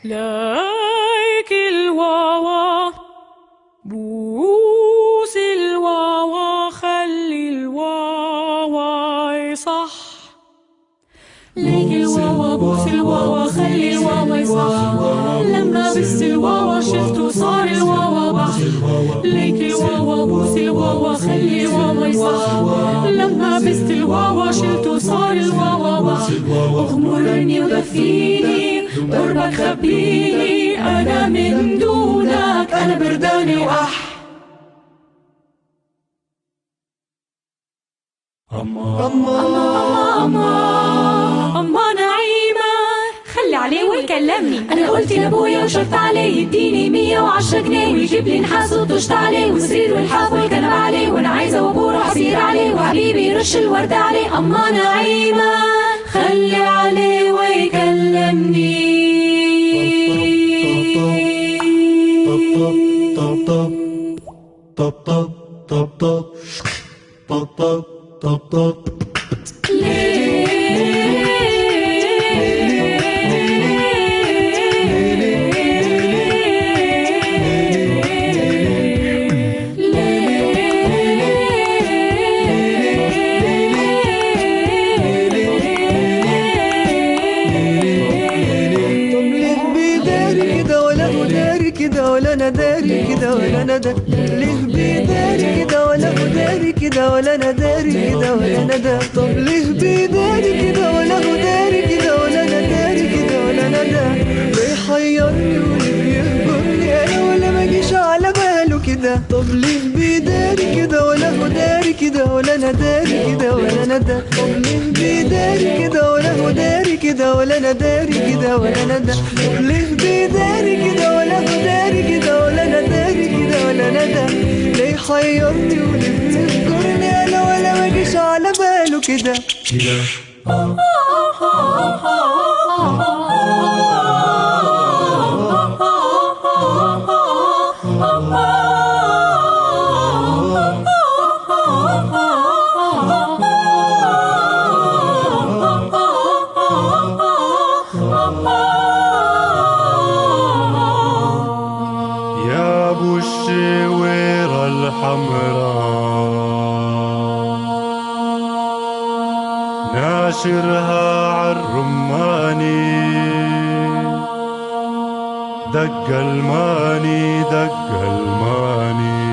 لايك الواوا بوس الواوا خلي الواوا يصح. لايك الواوا بوس الواوا خلي الواوا يصح. لما بس الواوا شفته صار الواوا بح. لايك الواوا بوس الواوا خلي الواوا يصح. لما بس الواوا شلته صار الواوا بح. اغمرني ودفيني قربك خبيني، انا من دونك انا برداني وأح. أما نعيمة خلي عليه ويكلمني. أنا قلت لأبويا وشرط عليه يديني 110 جنيه ويجيب لي نحاس وطشت عليه وسرير والحاف والكنب عليه، وأنا عايزة وأبوه راح أصير عليه وحبيبي يرش الورد عليه. أما نعيمة خلي عليه ويكلمني. طب طب طب طب طب طب طب طب طب طب ولا انا داري كده ولا انا دا ليه بيداري كده ولا هو داري كده ولا انا داري كده ولا انا دا. طب ليه بيداري كده ولا هو داري كده ولا انا داري كده ولا انا دا. ليه حيرني وليه بيهجرني انا ولا ما جيش على باله كده. طب ليه بيداري كده ولا هو داري كده ولا انا داري كده ولا انا دا. طب ليه بيداري كده ولا هو داري كده ولا انا داري كده ولا انا دا. طب ليه بيداري كده ولا هو داري كده ولا انا داري كده ولا انا دا. ليه حيرني وليه بيهجرني انا ولا ما جيش على باله كده. يا ابو الشويرة الحمراء ناشرها عالرماني، دق الماني دق الماني